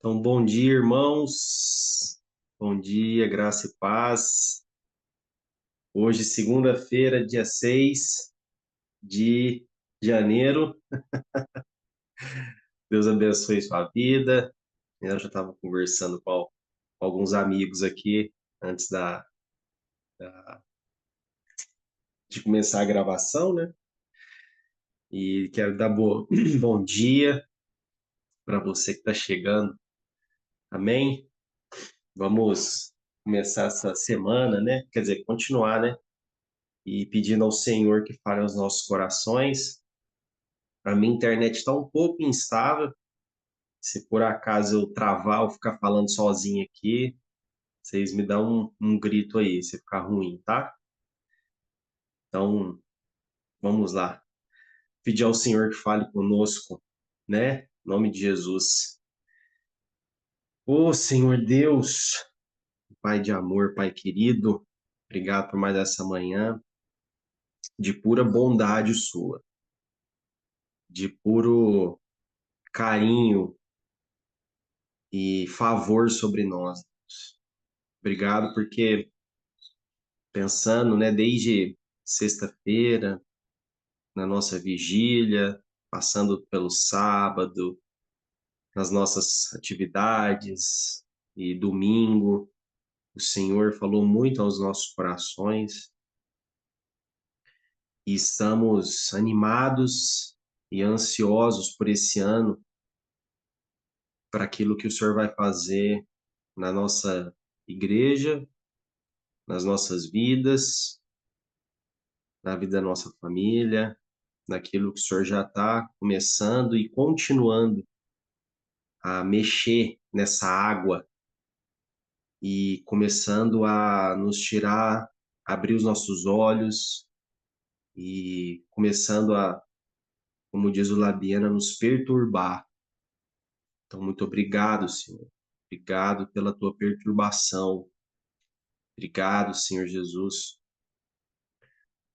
Então, bom dia, irmãos. Bom dia, graça e paz. Hoje, segunda-feira, dia 6 de janeiro. Deus abençoe sua vida. Eu já estava conversando com alguns amigos aqui antes de começar a gravação, né? E quero dar bom dia para você que está chegando. Amém? Vamos começar essa semana, né? Quer dizer, continuar, né? E pedindo ao Senhor que fale aos nossos corações. A minha internet está um pouco instável. Se por acaso eu travar ou ficar falando sozinho aqui, vocês me dão um grito aí, se ficar ruim, tá? Então, vamos lá. Pedir ao Senhor que fale conosco, né? Em nome de Jesus. Ô Senhor Deus, Pai de amor, Pai querido, obrigado por mais essa manhã de pura bondade sua, de puro carinho e favor sobre nós. Obrigado porque pensando, né, desde sexta-feira, na nossa vigília, passando pelo sábado, nas nossas atividades e domingo, o Senhor falou muito aos nossos corações e estamos animados e ansiosos por esse ano, para aquilo que o Senhor vai fazer na nossa igreja, nas nossas vidas, na vida da nossa família, naquilo que o Senhor já está começando e continuando a mexer nessa água e começando a nos tirar, abrir os nossos olhos e começando a, como diz o Labiana, nos perturbar. Então, muito obrigado, Senhor. Obrigado pela tua perturbação. Obrigado, Senhor Jesus,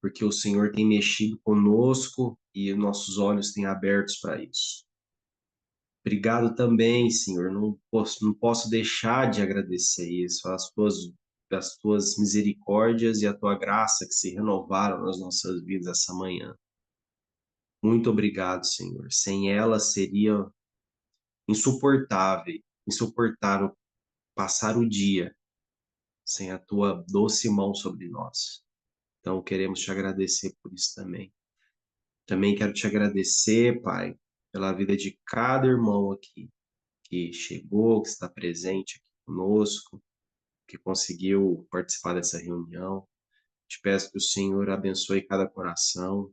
porque o Senhor tem mexido conosco e nossos olhos têm abertos para isso. Obrigado também, Senhor. Não posso deixar de agradecer isso, as tuas misericórdias e a tua graça que se renovaram nas nossas vidas essa manhã. Muito obrigado, Senhor. Sem ela seria insuportável passar o dia sem a tua doce mão sobre nós. Então queremos te agradecer por isso também. Também quero te agradecer, Pai, pela vida de cada irmão aqui que chegou, que está presente aqui conosco, que conseguiu participar dessa reunião. Te peço que o Senhor abençoe cada coração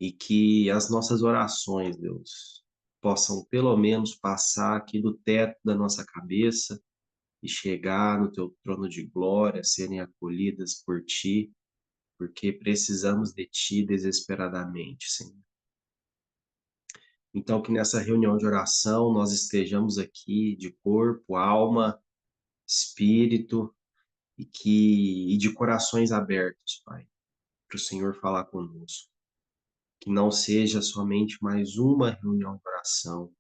e que as nossas orações, Deus, possam pelo menos passar aqui do teto da nossa cabeça e chegar no teu trono de glória, serem acolhidas por ti, porque precisamos de ti desesperadamente, Senhor. Então, que nessa reunião de oração nós estejamos aqui de corpo, alma, espírito e de corações abertos, Pai, para o Senhor falar conosco. Que não seja somente mais uma reunião de oração,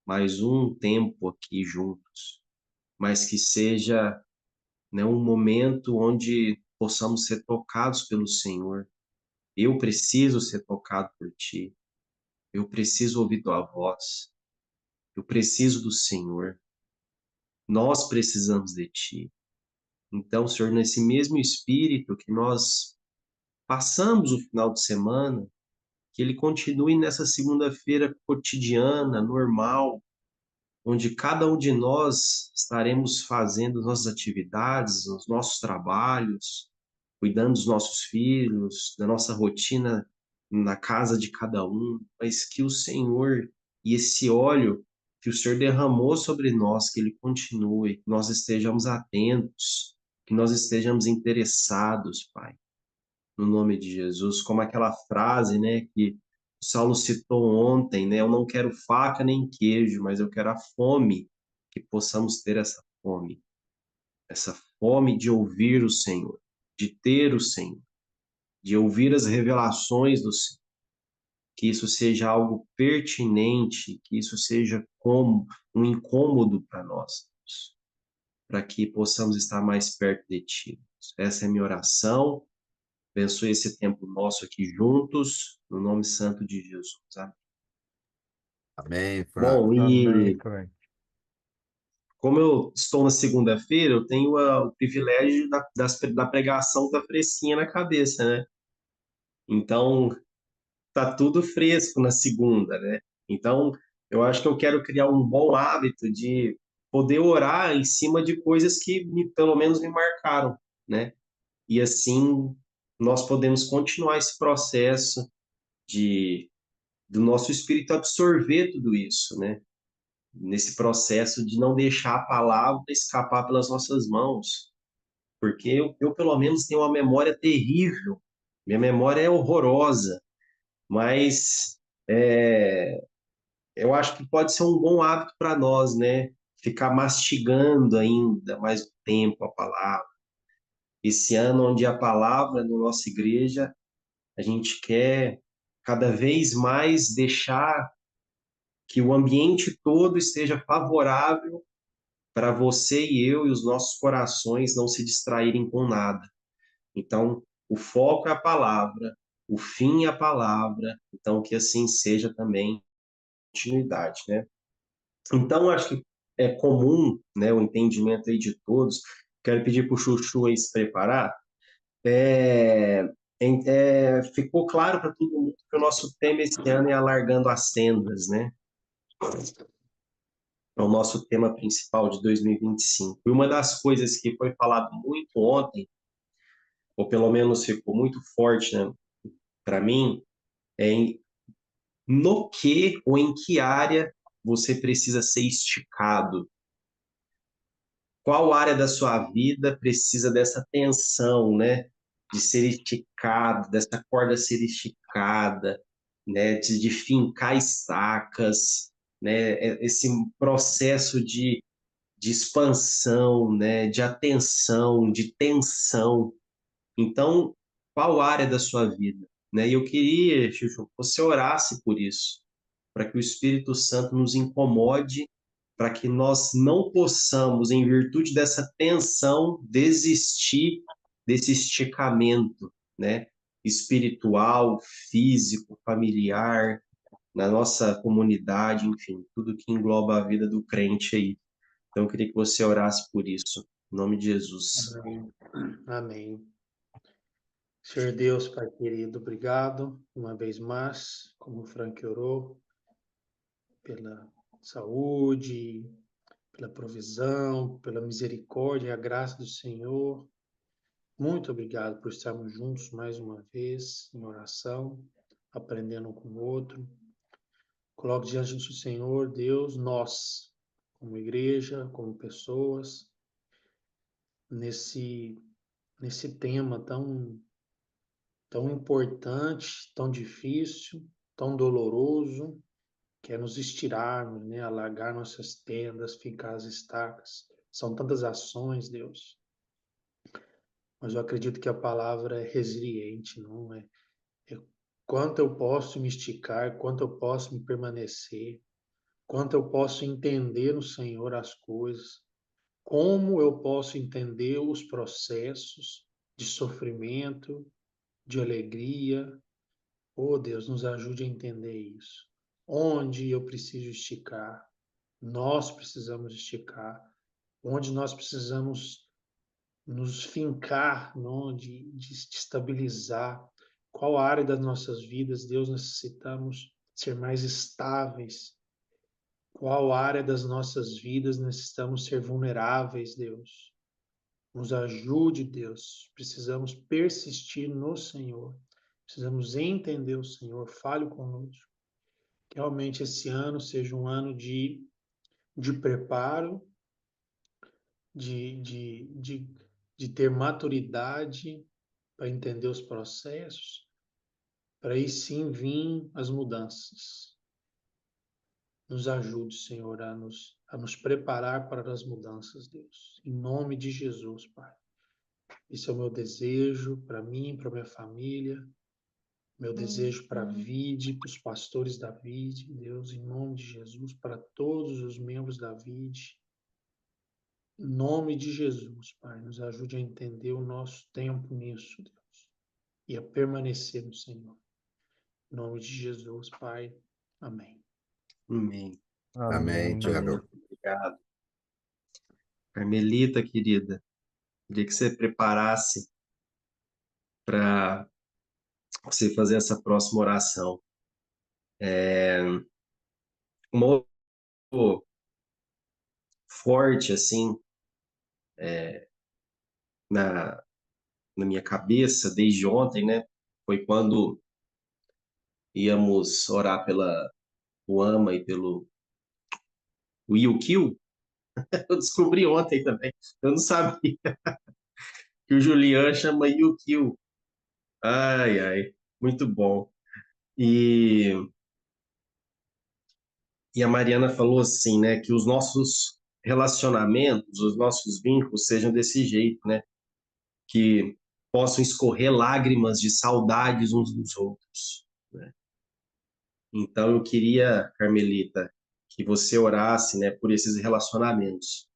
mais um tempo aqui juntos, mas que seja, né, um momento onde possamos ser tocados pelo Senhor. Eu preciso ser tocado por Ti. Eu preciso ouvir Tua voz. Eu preciso do Senhor. Nós precisamos de Ti. Então, Senhor, nesse mesmo espírito que nós passamos o final de semana, que ele continue nessa segunda-feira cotidiana, normal, onde cada um de nós estaremos fazendo nossas atividades, os nossos trabalhos, cuidando dos nossos filhos, da nossa rotina na casa de cada um, mas que o Senhor e esse óleo que o Senhor derramou sobre nós, que ele continue, que nós estejamos atentos, que nós estejamos interessados, Pai, no nome de Jesus, como aquela frase, né, que o Saulo citou ontem, né, eu não quero faca nem queijo, mas eu quero a fome, que possamos ter essa fome de ouvir o Senhor, de ter o Senhor, de ouvir as revelações do Senhor. que isso seja algo pertinente, que isso seja como um incômodo para nós, para que possamos estar mais perto de Ti. Essa é a minha oração. Abençoe esse tempo nosso aqui juntos, no nome santo de Jesus. Amém. Amém, Franco. Bom, Amém, e Frank. como eu estou na segunda-feira, eu tenho o privilégio da pregação tá fresquinha na cabeça, né? Então, tá tudo fresco na segunda, né? Então, eu acho que eu quero criar um bom hábito de poder orar em cima de coisas que pelo menos me marcaram, né? E assim nós podemos continuar esse processo de do nosso espírito absorver tudo isso, né? Nesse processo de não deixar a palavra escapar pelas nossas mãos, porque eu pelo menos tenho uma memória terrível, minha memória é horrorosa, mas é, eu acho que pode ser um bom hábito para nós, né? Ficar mastigando ainda mais um tempo a palavra. Esse ano, onde a palavra na nossa igreja, a gente quer cada vez mais deixar que o ambiente todo esteja favorável para você e eu e os nossos corações não se distraírem com nada. Então, o foco é a palavra, o fim é a palavra, então que assim seja também continuidade, né? Então, acho que é comum, né, o entendimento aí de todos. Quero pedir para o Chuchu aí se preparar. É, ficou claro para todo mundo que o nosso tema esse ano é alargando as tendas, né? É o nosso tema principal de 2025. E uma das coisas que foi falado muito ontem, ou pelo menos ficou muito forte, né, para mim, é no que ou em que área você precisa ser esticado. Qual área da sua vida precisa dessa tensão, né? De ser esticado, dessa corda ser esticada, né? De fincar estacas, né? Esse processo de expansão, né? De atenção, de tensão. Então, qual área da sua vida, né? E eu queria, Chuchu, que você orasse por isso, para que o Espírito Santo nos incomode, para que nós não possamos, em virtude dessa tensão, desistir desse esticamento, né? Espiritual, físico, familiar, na nossa comunidade, enfim, tudo que engloba a vida do crente aí. Então, eu queria que você orasse por isso, em nome de Jesus. Amém. Amém. Senhor Deus, Pai querido, obrigado uma vez mais, como o Frank orou, pela saúde, pela provisão, pela misericórdia e a graça do Senhor. Muito obrigado por estarmos juntos mais uma vez em oração, aprendendo um com o outro. Coloco diante do Senhor, Deus, nós, como igreja, como pessoas, nesse, nesse tema tão importante, tão difícil, tão doloroso, que é nos estirarmos, né, alargar nossas tendas, fincar as estacas. São tantas ações, Deus, mas eu acredito que a palavra é resiliente, não é? É quanto eu posso me esticar, quanto eu posso me permanecer, quanto eu posso entender no Senhor as coisas, como eu posso entender os processos de sofrimento, de alegria. Oh, Deus, nos ajude a entender isso. Onde eu preciso esticar, nós precisamos esticar. Onde nós precisamos nos fincar, não? De estabilizar. Qual área das nossas vidas, Deus, necessitamos ser mais estáveis? Qual área das nossas vidas necessitamos ser vulneráveis, Deus? Nos ajude, Deus. Precisamos persistir no Senhor. Precisamos entender o Senhor. Fale conosco. Que realmente esse ano seja um ano de preparo, de, de, de, de ter maturidade para entender os processos, para aí sim vir as mudanças. Nos ajude, Senhor, a nos preparar para as mudanças, Deus. Em nome de Jesus, Pai. Esse é o meu desejo para mim, para minha família, Meu desejo para a VID, para os pastores da VID, Deus, em nome de Jesus, para todos os membros da VID, em nome de Jesus, Pai, nos ajude a entender o nosso tempo nisso, Deus, e a permanecer no Senhor. Em nome de Jesus, Pai. Amém. Amém. Amém, Amém. Amém. Tiago. Obrigado. Carmelita, querida, queria que você preparasse para você fazer essa próxima oração. Uma forte, assim, na, na minha cabeça desde ontem, né? Foi quando íamos orar pela Uama e pelo Will Kill. Eu descobri ontem também. Eu não sabia que o Julian chama Will Kill. Ai, ai, muito bom. E, e a Mariana falou assim, né, que os nossos relacionamentos, os nossos vínculos sejam desse jeito, né? Que possam escorrer lágrimas de saudades uns dos outros, né? Então eu queria, Carmelita, que você orasse, né, por esses relacionamentos,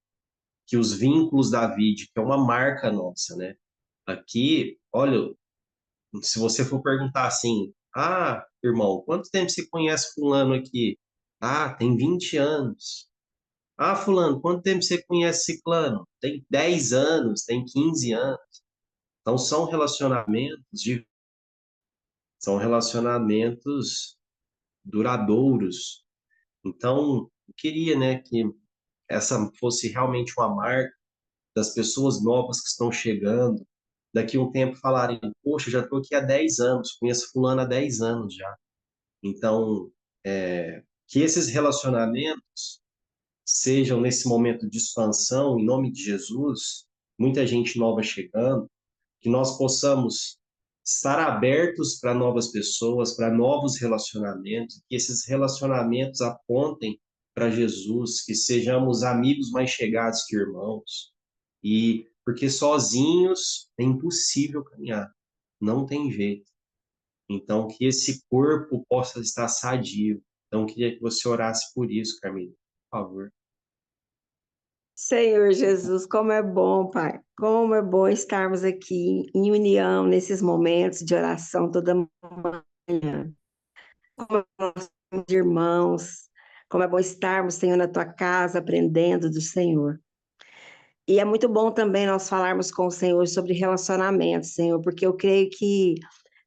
que os vínculos da vida, que é uma marca nossa, né? Aqui, olha, se você for perguntar assim, ah, irmão, quanto tempo você conhece fulano aqui? Ah, tem 20 anos. Ah, fulano, quanto tempo você conhece ciclano? Tem 10 anos, tem 15 anos. Então são relacionamentos duradouros. Então, eu queria, né, que essa fosse realmente uma marca das pessoas novas que estão chegando, daqui a um tempo falarem, poxa, já estou aqui há 10 anos, conheço fulano há 10 anos já. Então, que esses relacionamentos sejam nesse momento de expansão, em nome de Jesus, muita gente nova chegando, que nós possamos estar abertos para novas pessoas, para novos relacionamentos, que esses relacionamentos apontem para Jesus, que sejamos amigos mais chegados que irmãos. E porque sozinhos é impossível caminhar, não tem jeito. Então, que esse corpo possa estar sadio. Então, eu queria que você orasse por isso, Carmila, por favor. Senhor Jesus, como é bom, Pai. Como é bom estarmos aqui em união nesses momentos de oração toda manhã. Como é bom estarmos de irmãos. Como é bom estarmos, Senhor, na tua casa, aprendendo do Senhor. E é muito bom também nós falarmos com o Senhor sobre relacionamento, Senhor, porque eu creio que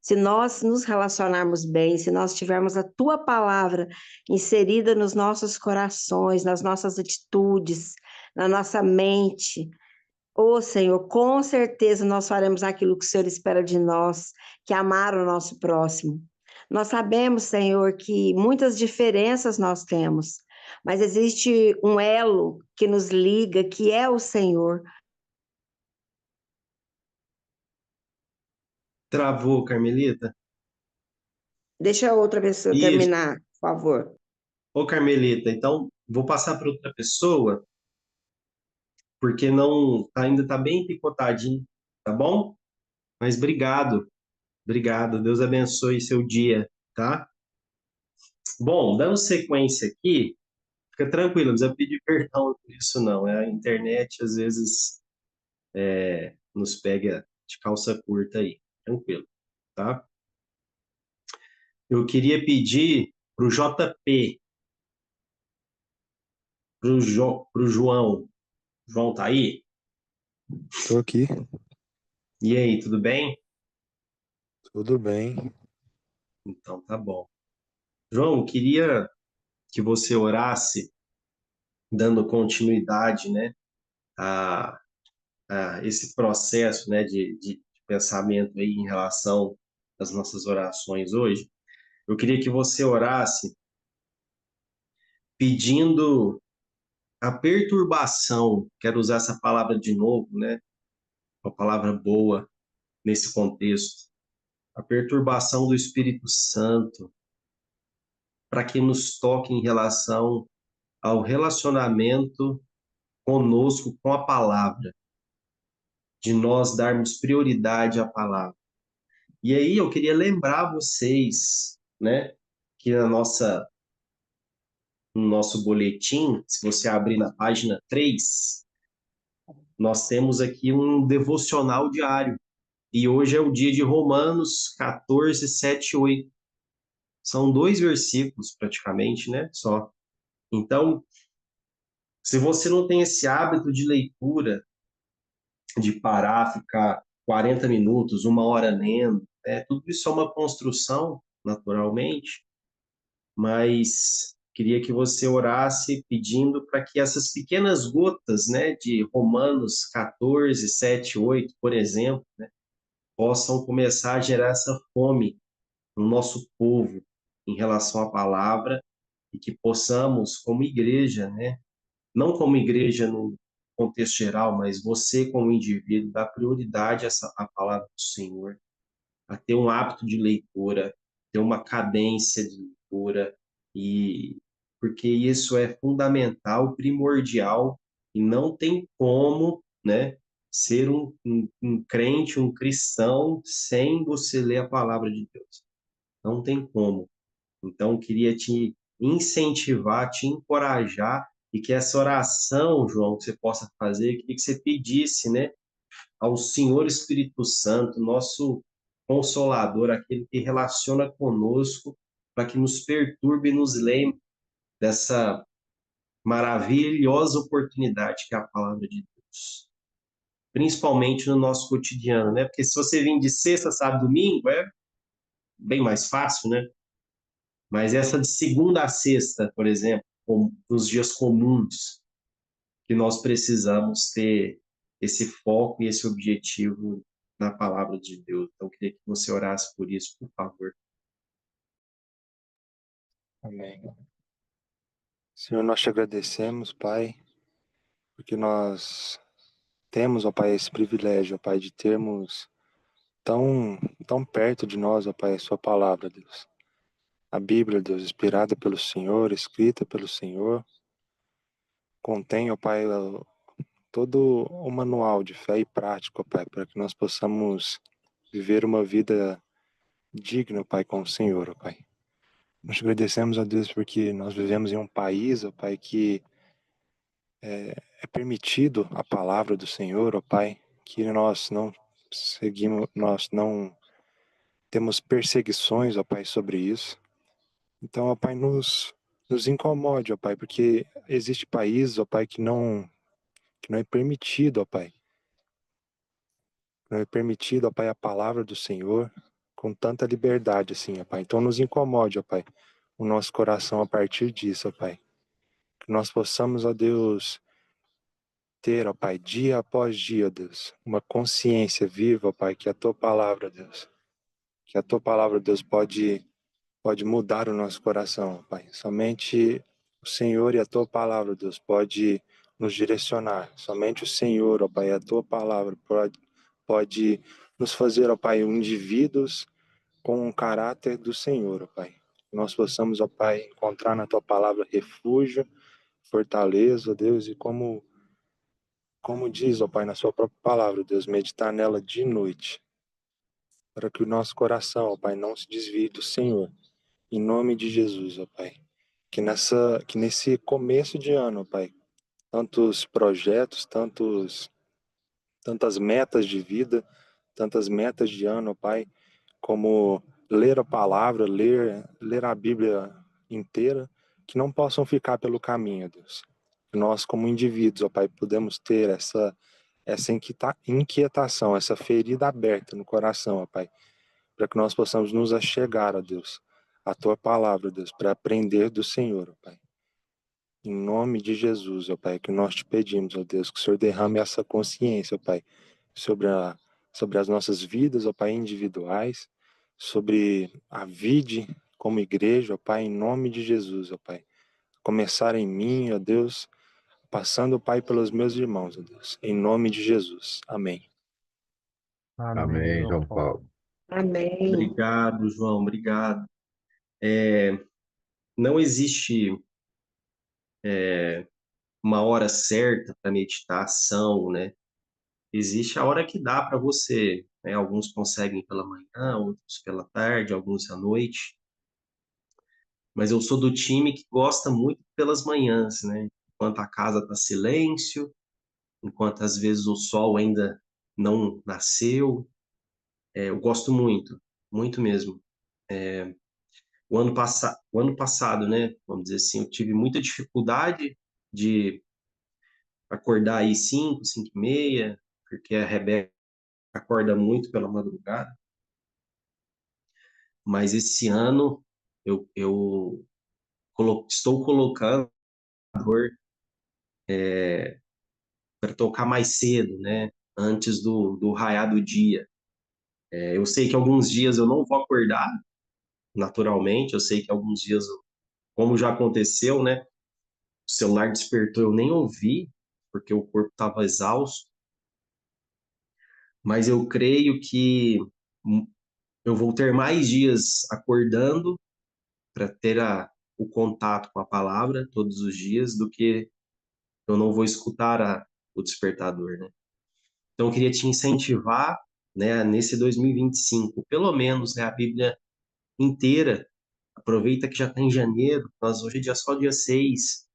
se nós nos relacionarmos bem, se nós tivermos a tua palavra inserida nos nossos corações, nas nossas atitudes, na nossa mente, ô Senhor, com certeza nós faremos aquilo que o Senhor espera de nós, que é amar o nosso próximo. Nós sabemos, Senhor, que muitas diferenças nós temos, mas existe um elo que nos liga, que é o Senhor. Travou, Carmelita? Deixa a outra pessoa Isso. terminar, por favor. Ô, Carmelita, então vou passar para outra pessoa, porque não ainda está bem picotadinho, tá bom? Mas obrigado, obrigado. Deus abençoe seu dia, tá? Bom, dando sequência aqui, fica tranquilo, não precisa pedir perdão por isso não. A internet às vezes nos pega de calça curta aí, tranquilo, tá? Eu queria pedir pro JP, pro João. João tá aí? Tô aqui, E aí, tudo bem? tudo bem. Então tá bom. João, eu queria que você orasse, dando continuidade, né, a, a esse processo, né, de pensamento aí em relação às nossas orações hoje. Eu queria que você orasse pedindo a perturbação, quero usar essa palavra de novo, né, uma palavra boa nesse contexto, a perturbação do Espírito Santo, para que nos toque em relação ao relacionamento conosco com a palavra, de nós darmos prioridade à palavra. E aí eu queria lembrar vocês, né, que no nosso boletim, se você abrir na página 3, nós temos aqui um devocional diário. E hoje é o dia de Romanos 14, 7 e 8. São 2 versículos praticamente, né? Só. Então, se você não tem esse hábito de leitura, de parar, ficar 40 minutos, 1 hora lendo, tudo isso é uma construção, naturalmente, mas queria que você orasse pedindo para que essas pequenas gotas, né, de Romanos 14, 7, 8, por exemplo, né, possam começar a gerar essa fome no nosso povo em relação à palavra e que possamos, como igreja, né, não como igreja no contexto geral, mas você como indivíduo, dar prioridade à palavra do Senhor, a ter um hábito de leitura, ter uma cadência de leitura, e porque isso é fundamental, primordial, e não tem como, né, ser um crente, um cristão, sem você ler a palavra de Deus. Não tem como. Então, queria te incentivar, te encorajar, e que essa oração, João, que você possa fazer, queria que você pedisse, né, ao Senhor Espírito Santo, nosso Consolador, aquele que relaciona conosco, para que nos perturbe e nos lembre dessa maravilhosa oportunidade que é a palavra de Deus. Principalmente no nosso cotidiano, né? Porque se você vir de sexta, sábado, domingo, é bem mais fácil, né? Mas essa de segunda a sexta, por exemplo, nos dias comuns, que nós precisamos ter esse foco e esse objetivo na palavra de Deus. Então, eu queria que você orasse por isso, por favor. Amém. Senhor, nós te agradecemos, Pai, porque nós temos, ó Pai, esse privilégio, ó Pai, de termos tão perto de nós, ó Pai, a sua palavra, Deus. A Bíblia, Deus, inspirada pelo Senhor, escrita pelo Senhor, contém, ó Pai, todo o manual de fé e prática, ó Pai, para que nós possamos viver uma vida digna, ó Pai, com o Senhor, ó Pai. Nós te agradecemos a Deus porque nós vivemos em um país, ó Pai, que é permitido a palavra do Senhor, ó Pai, que nós não seguimos, nós não temos perseguições, ó Pai, sobre isso. Então, ó Pai, nos incomode, ó Pai, porque existe países, ó Pai, que não é permitido, ó Pai. Não é permitido, ó Pai, a palavra do Senhor com tanta liberdade assim, ó Pai. Então nos incomode, ó Pai, o nosso coração a partir disso, ó Pai. Que nós possamos, ó Deus, ter, ó Pai, dia após dia, Deus, uma consciência viva, ó Pai, que a Tua palavra, Deus, que a Tua palavra, Deus, pode mudar o nosso coração, ó Pai. Somente o Senhor e a Tua palavra, Deus, pode nos direcionar. Somente o Senhor, ó Pai, e a Tua palavra pode nos fazer, ó Pai, indivíduos com o caráter do Senhor, ó Pai. Que nós possamos, ó Pai, encontrar na Tua palavra refúgio, fortaleza, ó Deus, e como diz, ó Pai, na Sua própria palavra, Deus, meditar nela de noite, para que o nosso coração, ó Pai, não se desvie do Senhor. Em nome de Jesus, ó Pai. Que nesse começo de ano, ó Pai, tantos projetos, tantas metas de vida, tantas metas de ano, ó Pai, como ler a palavra, ler a Bíblia inteira, que não possam ficar pelo caminho, Deus. Que nós, como indivíduos, ó Pai, podemos ter essa inquietação, essa ferida aberta no coração, ó Pai, para que nós possamos nos achegar, ó Deus, à Tua palavra, Deus, para aprender do Senhor, ó Pai. Em nome de Jesus, ó Pai, que nós te pedimos, ó Deus, que o Senhor derrame essa consciência, ó Pai, sobre as nossas vidas, ó Pai, individuais, sobre a vida como igreja, ó Pai, em nome de Jesus, ó Pai. Começar em mim, ó Deus, passando, ó Pai, pelos meus irmãos, ó Deus, em nome de Jesus. Amém. Amém, João Paulo. Amém. Obrigado, João, obrigado. Não existe uma hora certa para meditação, né? Existe a hora que dá para você né? Alguns conseguem pela manhã, outros pela tarde, alguns à noite. Mas eu sou do time que gosta muito pelas manhãs, né? Enquanto a casa está silêncio, enquanto às vezes o sol ainda não nasceu. Eu gosto muito, muito mesmo. O ano passado, né? Vamos dizer assim, eu tive muita dificuldade de acordar aí 5h, 5h30, porque a Rebeca acorda muito pela madrugada. Mas esse ano eu estou colocando para tocar mais cedo, né? Antes do raiar do dia. Eu sei que alguns dias eu não vou acordar naturalmente, eu sei que alguns dias, como já aconteceu, né? O celular despertou, eu nem ouvi, porque o corpo estava exausto, mas eu creio que eu vou ter mais dias acordando para ter o contato com a palavra todos os dias do que eu não vou escutar o despertador, né? Então, eu queria te incentivar, né, nesse 2025, pelo menos, né, a Bíblia inteira. Aproveita que já está em janeiro, nós hoje é só dia 6,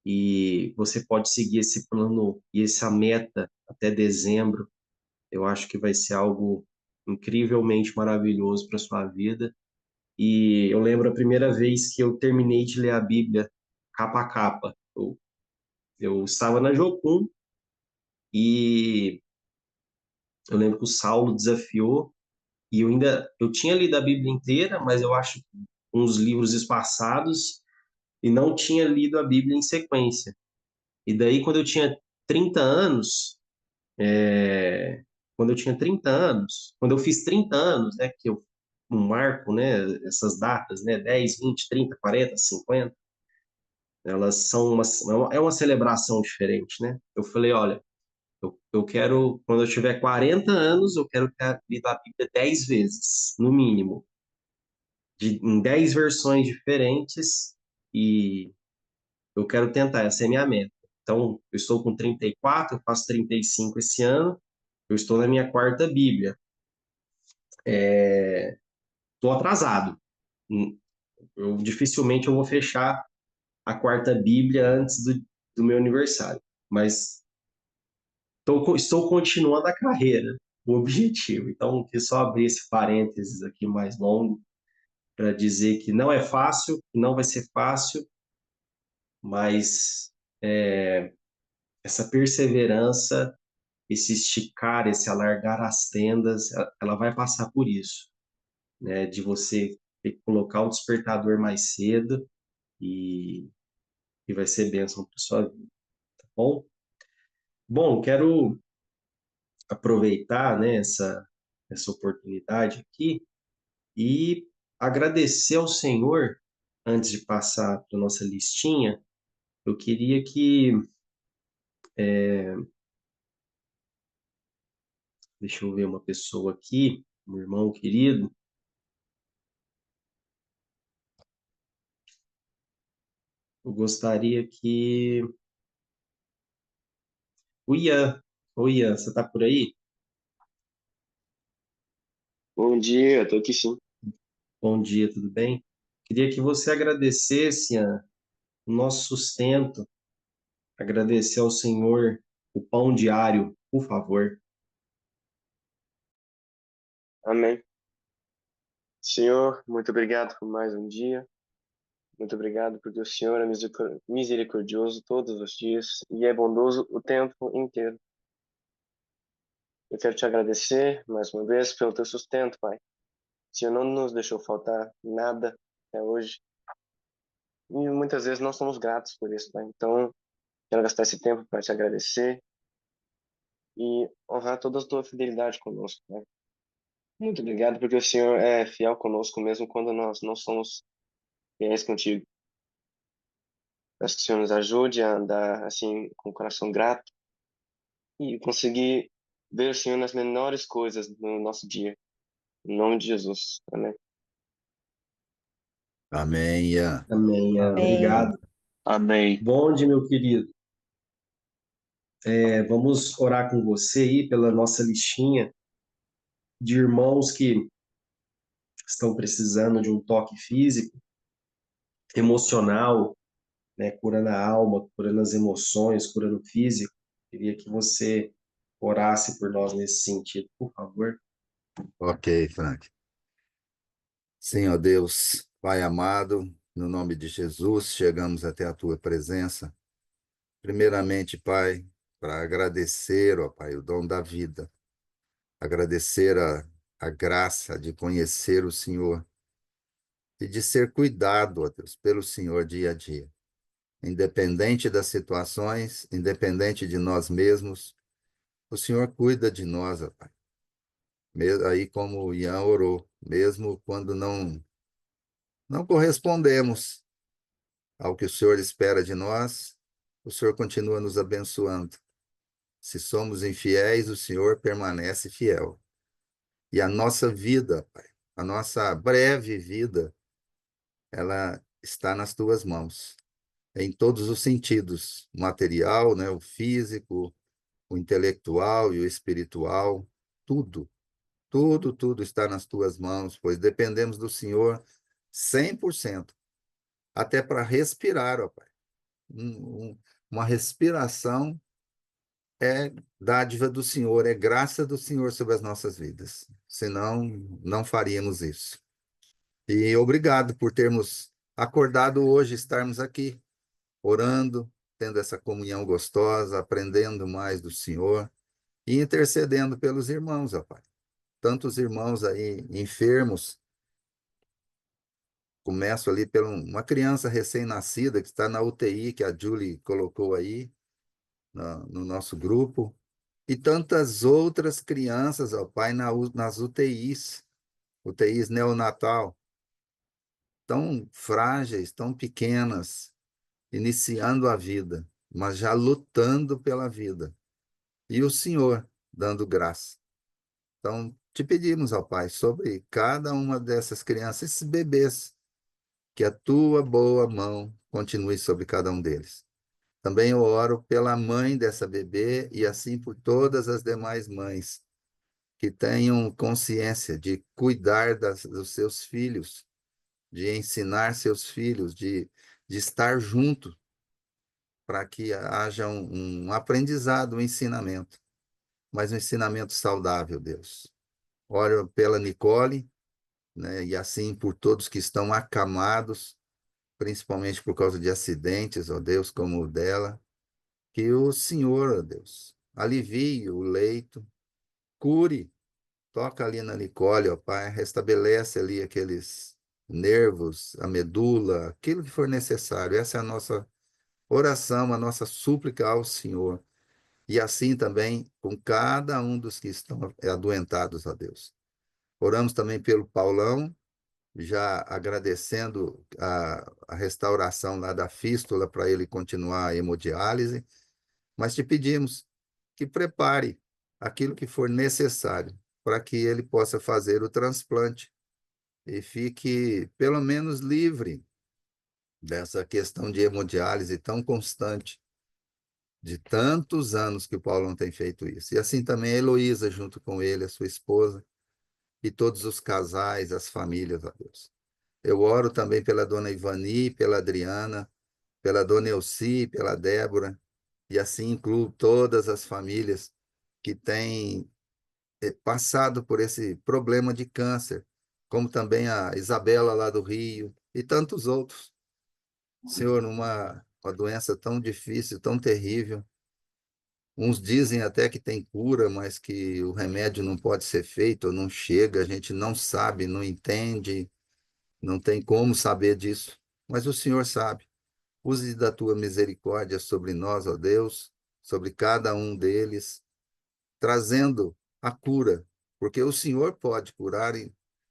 e você pode seguir esse plano e essa meta até dezembro. Eu acho que vai ser algo incrivelmente maravilhoso para sua vida. E eu lembro a primeira vez que eu terminei de ler a Bíblia capa a capa. Eu estava na Jocum e eu lembro que o Saulo desafiou e eu tinha lido a Bíblia inteira, mas eu acho que uns livros espaçados e não tinha lido a Bíblia em sequência. E daí quando eu tinha 30 anos, é, quando eu fiz 30 anos, né, que eu um marco, né, essas datas, né, 10, 20, 30, 40, 50, elas são é uma celebração diferente, né? Eu falei, olha, eu quero, quando eu tiver 40 anos, eu quero ter lido a Bíblia 10 vezes, no mínimo, em 10 versões diferentes, e eu quero tentar, essa é a minha meta. Então, eu estou com 34, eu faço 35 esse ano, eu estou na minha quarta Bíblia. Estou atrasado. Dificilmente eu vou fechar a quarta Bíblia antes do meu aniversário, mas estou continuando a carreira, o objetivo. Então, quis só abrir esse parênteses aqui mais longo para dizer que não é fácil, não vai ser fácil, mas essa perseverança, esse esticar, esse alargar as tendas, ela vai passar por isso, né? De você ter que colocar o despertador mais cedo e, e vai ser bênção para sua vida, tá bom? Bom, quero aproveitar, né, essa oportunidade aqui e agradecer ao Senhor, antes de passar para a nossa listinha. Eu queria que, deixa eu ver uma pessoa aqui, um irmão querido, eu gostaria que o Ian, você está por aí? Bom dia, tô aqui sim. Bom dia, tudo bem? Queria que você agradecesse, Ian, o nosso sustento, agradecer ao Senhor o pão diário, por favor. Amém. Senhor, muito obrigado por mais um dia. Muito obrigado porque o Senhor é misericordioso todos os dias e é bondoso o tempo inteiro. Eu quero te agradecer mais uma vez pelo teu sustento, Pai. O Senhor não nos deixou faltar nada até hoje e muitas vezes nós somos gratos por isso, Pai. Então, quero gastar esse tempo para te agradecer e honrar toda a tua fidelidade conosco, Pai. Muito obrigado porque o Senhor é fiel conosco mesmo quando nós não somos fiéis contigo. Peço que o Senhor nos ajude a andar assim com o coração grato e conseguir ver o Senhor nas menores coisas no nosso dia. Em nome de Jesus. Amém. Amém, Ian. Amém, Ian. Amém. Obrigado. Amém. Bom, meu querido. Vamos orar com você aí pela nossa listinha. de irmãos que estão precisando de um toque físico, emocional, né, curando a alma, curando as emoções, curando o físico. Queria que você orasse por nós nesse sentido, por favor. Ok, Frank. Sim, ó Deus, Pai amado, no nome de Jesus, chegamos até a tua presença. Primeiramente, Pai, para agradecer, ó Pai, o dom da vida, agradecer a graça de conhecer o Senhor e de ser cuidado, ó Deus, pelo Senhor dia a dia. Independente das situações, independente de nós mesmos, o Senhor cuida de nós, ó Pai. Aí como o Ian orou, mesmo quando não correspondemos ao que o Senhor espera de nós, o Senhor continua nos abençoando. Se somos infiéis, o Senhor permanece fiel. E a nossa vida, Pai, a nossa breve vida, ela está nas tuas mãos, em todos os sentidos, o material, né, o físico, o intelectual e o espiritual, tudo, tudo está nas tuas mãos, pois dependemos do Senhor 100%, até para respirar, ó Pai. Uma respiração é dádiva do Senhor, é graça do Senhor sobre as nossas vidas. Senão, não faríamos isso. E obrigado por termos acordado hoje, estarmos aqui, orando, tendo essa comunhão gostosa, aprendendo mais do Senhor e intercedendo pelos irmãos, ó Pai. Tantos irmãos aí enfermos, começo ali por uma criança recém-nascida que está na UTI, que a Julie colocou aí no nosso grupo, e tantas outras crianças, ó Pai, nas UTIs, UTIs neonatal, tão frágeis, tão pequenas, iniciando a vida, mas já lutando pela vida. E o Senhor dando graça. Então, te pedimos, ó Pai, sobre cada uma dessas crianças, esses bebês, que a tua boa mão continue sobre cada um deles. Também eu oro pela mãe dessa bebê e assim por todas as demais mães que tenham consciência de cuidar dos seus filhos, de ensinar seus filhos, de estar junto para que haja um aprendizado, um ensinamento, mas um ensinamento saudável, Deus. Oro pela Nicole, né, e assim por todos que estão acamados, principalmente por causa de acidentes, ó Deus, como o dela, que o Senhor, ó Deus, alivie o leito, cure, toca ali na Nicole, ó Pai, restabelece ali aqueles nervos, a medula, aquilo que for necessário. Essa é a nossa oração, a nossa súplica ao Senhor. E assim também com cada um dos que estão adoentados, ó Deus. Oramos também pelo Paulão, já agradecendo a restauração lá da fístula para ele continuar a hemodiálise, mas te pedimos que prepare aquilo que for necessário para que ele possa fazer o transplante e fique pelo menos livre dessa questão de hemodiálise tão constante, de tantos anos que o Paulo não tem feito isso. E assim também a Heloísa, junto com ele, a sua esposa, e todos os casais, as famílias, ó Deus. Eu oro também pela dona Ivani, pela Adriana, pela dona Elci, pela Débora, e assim incluo todas as famílias que têm passado por esse problema de câncer, como também a Isabela lá do Rio e tantos outros. Senhor, uma doença tão difícil, tão terrível. Uns dizem até que tem cura, mas que o remédio não pode ser feito, ou não chega, a gente não sabe, não entende, não tem como saber disso. Mas o Senhor sabe. Use da tua misericórdia sobre nós, ó Deus, sobre cada um deles, trazendo a cura, porque o Senhor pode curar,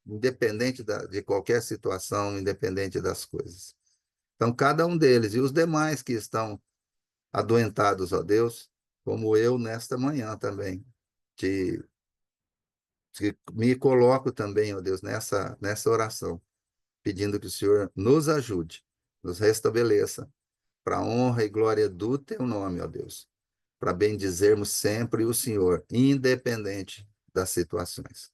independente de qualquer situação, independente das coisas. Então, cada um deles e os demais que estão adoentados, ó Deus, como eu nesta manhã também, te, me coloco também, ó Deus, nessa oração, pedindo que o Senhor nos ajude, nos restabeleça, para a honra e glória do teu nome, ó Deus, para bendizermos sempre o Senhor, independente das situações.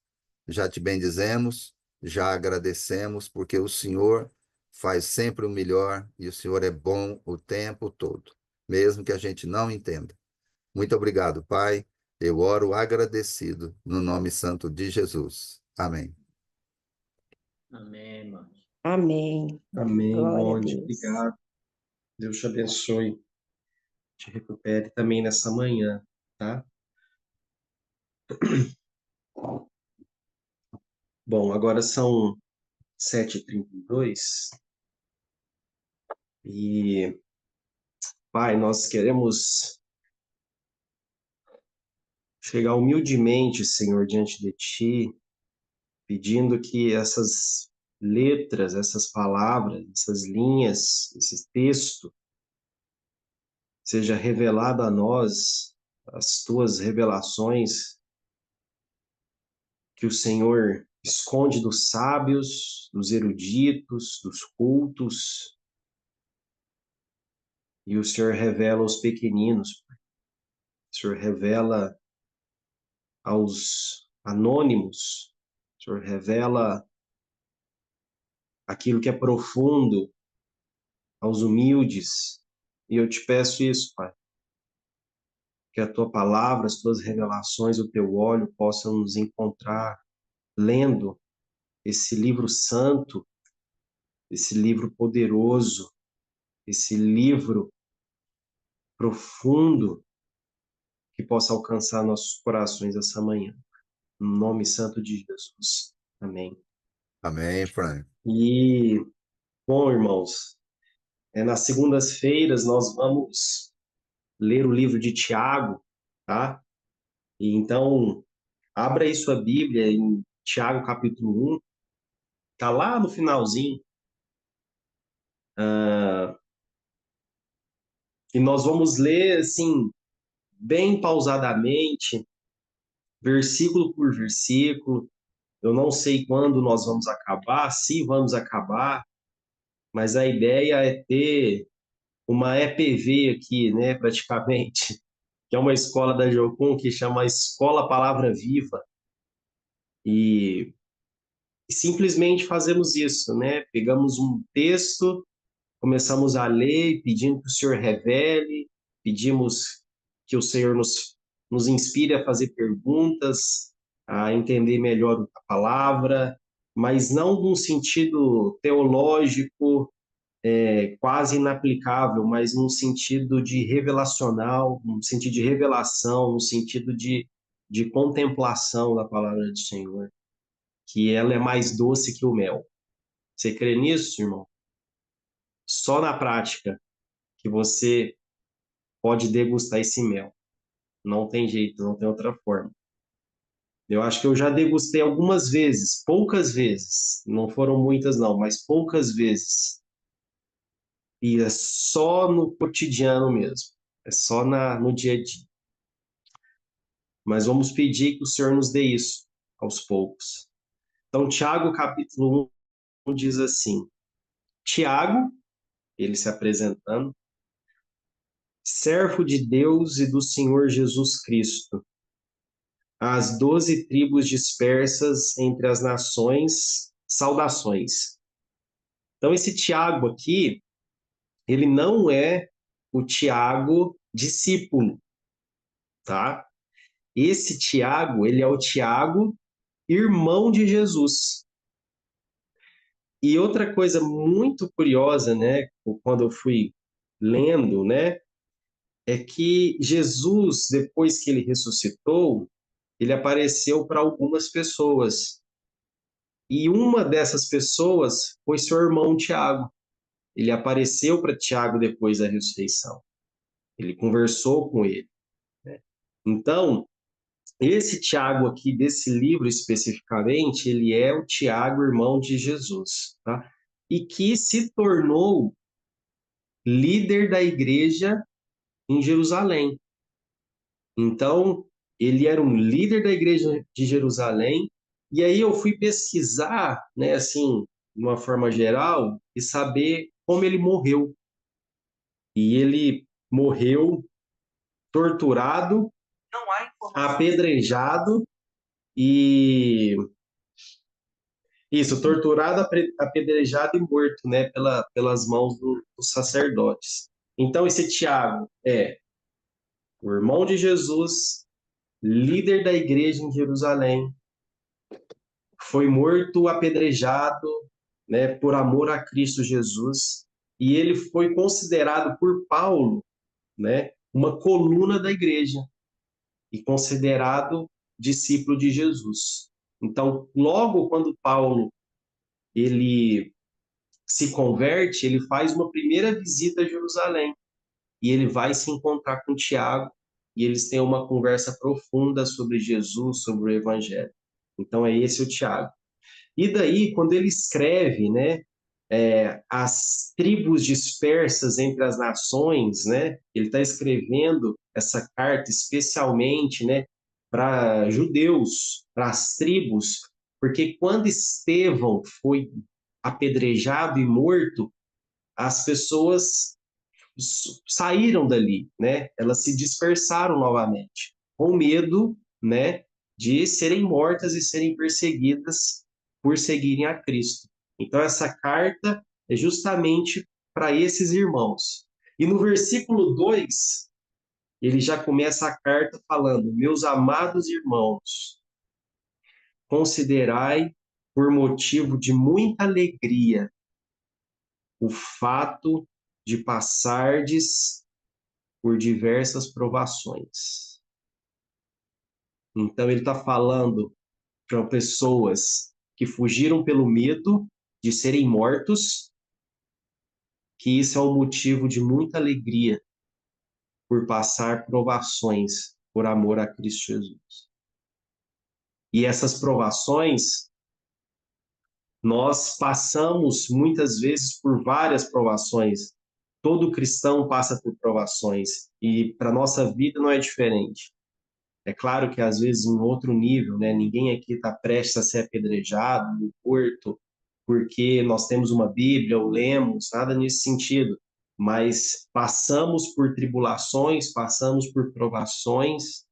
já te bendizemos, já agradecemos, porque o Senhor faz sempre o melhor e o Senhor é bom o tempo todo, mesmo que a gente não entenda. Muito obrigado, Pai. Eu oro agradecido no nome santo de Jesus. Amém. Amém, irmão. Amém. Amém, Glória a Monde. Deus. Obrigado. Deus te abençoe. Te recupere também nessa manhã, tá? Bom, agora são 7h32 e, Pai, nós queremos chegar humildemente, Senhor, diante de Ti, pedindo que essas letras, essas palavras, essas linhas, esse texto, seja revelado a nós, as Tuas revelações que o Senhor esconde dos sábios, dos eruditos, dos cultos, e o Senhor revela aos pequeninos, o Senhor revela aos anônimos, o Senhor revela aquilo que é profundo aos humildes. E eu te peço isso, Pai, que a Tua palavra, as Tuas revelações, o Teu óleo possam nos encontrar lendo esse livro santo, esse livro poderoso, esse livro profundo que possa alcançar nossos corações essa manhã. No nome santo de Jesus. Amém. Amém, Frank. E, bom, irmãos, nas segundas-feiras nós vamos ler o livro de Tiago, tá? E então, abra aí sua Bíblia em Tiago capítulo 1, tá lá no finalzinho. E nós vamos ler, assim, bem pausadamente, versículo por versículo. Eu não sei quando nós vamos acabar, se vamos acabar, mas a ideia é ter uma EPV aqui, né, praticamente, que é uma escola da Jocum que chama Escola Palavra Viva. E simplesmente fazemos isso, né? Pegamos um texto, começamos a ler, pedindo que o Senhor revele, pedimos que o Senhor nos inspire a fazer perguntas, a entender melhor a palavra, mas não num sentido teológico, quase inaplicável, mas num sentido de revelacional, num sentido de revelação, num sentido de contemplação da palavra do Senhor, que ela é mais doce que o mel. Você crê nisso, irmão? Só na prática que você pode degustar esse mel. Não tem jeito, não tem outra forma. Eu acho que eu já degustei algumas vezes, poucas vezes, não foram muitas não, mas poucas vezes. E é só no cotidiano mesmo, é só no dia a dia. Mas vamos pedir que o Senhor nos dê isso aos poucos. Então, Tiago, capítulo 1, diz assim: Tiago, ele se apresentando, servo de Deus e do Senhor Jesus Cristo, às 12 tribos dispersas entre as nações, saudações. Então, esse Tiago aqui, ele não é o Tiago discípulo, tá? Esse Tiago, ele é o Tiago, irmão de Jesus. E outra coisa muito curiosa, né, quando eu fui lendo, né, é que Jesus, depois que ele ressuscitou, ele apareceu para algumas pessoas. E uma dessas pessoas foi seu irmão Tiago. Ele apareceu para Tiago depois da ressurreição. Ele conversou com ele. Então, esse Tiago aqui, desse livro especificamente, ele é o Tiago, irmão de Jesus, tá? E que se tornou líder da igreja em Jerusalém. Então, ele era um líder da igreja de Jerusalém, e aí eu fui pesquisar, né, assim, de uma forma geral, e saber como ele morreu. E ele morreu torturado, apedrejado e Isso, torturado, apedrejado e morto, né, pelas mãos dos sacerdotes. Então, esse Tiago é o irmão de Jesus, líder da igreja em Jerusalém, foi morto, apedrejado, né, por amor a Cristo Jesus, e ele foi considerado por Paulo, né, uma coluna da igreja e considerado discípulo de Jesus. Então, logo quando Paulo ele se converte, ele faz uma primeira visita a Jerusalém e ele vai se encontrar com Tiago e eles têm uma conversa profunda sobre Jesus, sobre o Evangelho. Então é esse o Tiago. E daí, quando ele escreve, né, as tribos dispersas entre as nações, né, ele está escrevendo essa carta especialmente, né, para judeus, para as tribos, porque quando Estevão foi apedrejado e morto, as pessoas saíram dali, né? Elas se dispersaram novamente, com medo, né, de serem mortas e serem perseguidas por seguirem a Cristo. Então essa carta é justamente para esses irmãos. E no versículo 2, ele já começa a carta falando: "Meus amados irmãos, considerai por motivo de muita alegria o fato de passardes por diversas provações." Então, ele está falando para pessoas que fugiram pelo medo de serem mortos, que isso é um motivo de muita alegria por passar provações por amor a Cristo Jesus. E essas provações, nós passamos muitas vezes por várias provações. Todo cristão passa por provações e para nossa vida não é diferente. É claro que às vezes em outro nível, né? Ninguém aqui está prestes a ser apedrejado, morto, porque nós temos uma Bíblia ou lemos, nada nesse sentido. Mas passamos por tribulações, passamos por provações,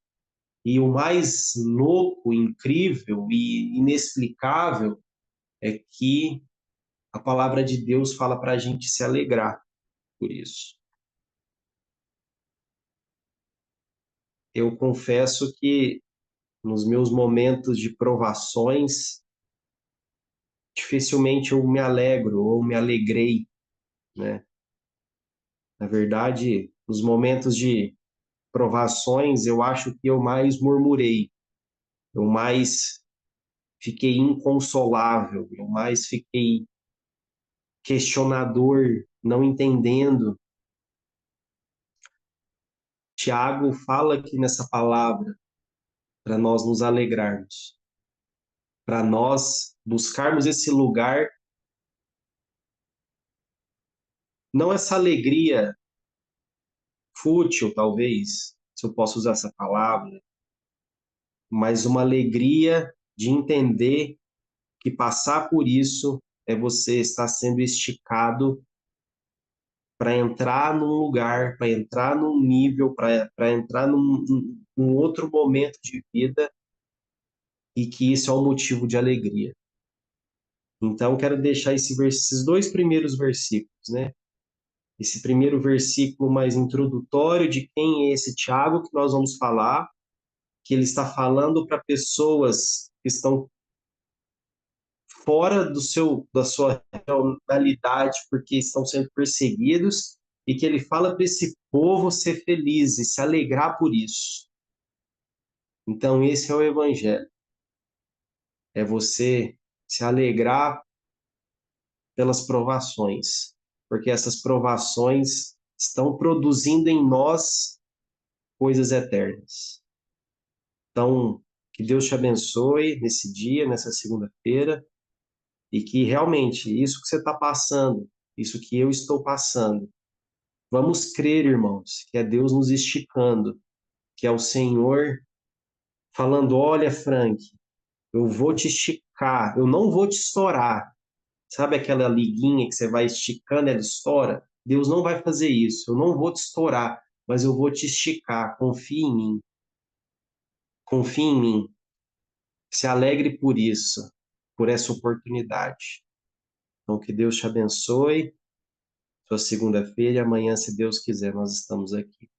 e o mais louco, incrível e inexplicável é que a palavra de Deus fala para a gente se alegrar por isso. Eu confesso que nos meus momentos de provações, dificilmente eu me alegro ou me alegrei, né? Na verdade, nos momentos de provações, eu acho que eu mais murmurei, eu mais fiquei inconsolável, eu mais fiquei questionador, não entendendo. Tiago fala aqui nessa palavra para nós nos alegrarmos, para nós buscarmos esse lugar, não essa alegria fútil, talvez, se eu posso usar essa palavra, mas uma alegria de entender que passar por isso é você estar sendo esticado para entrar num lugar, para entrar num nível, para entrar num outro momento de vida e que isso é um motivo de alegria. Então, quero deixar esses dois primeiros versículos, né? Esse primeiro versículo mais introdutório de quem é esse Tiago que nós vamos falar, que ele está falando para pessoas que estão fora da sua realidade porque estão sendo perseguidos e que ele fala para esse povo ser feliz e se alegrar por isso. Então esse é o evangelho. É você se alegrar pelas provações, porque essas provações estão produzindo em nós coisas eternas. Então, que Deus te abençoe nesse dia, nessa segunda-feira, e que realmente isso que você está passando, isso que eu estou passando, vamos crer, irmãos, que é Deus nos esticando, que é o Senhor falando: olha, Frank, eu vou te esticar, eu não vou te estourar. Sabe aquela liguinha que você vai esticando, ela estoura? Deus não vai fazer isso, eu não vou te estourar, mas eu vou te esticar, confie em mim, se alegre por isso. por essa oportunidade. Então, que Deus te abençoe. Sua segunda-feira e amanhã, se Deus quiser, nós estamos aqui.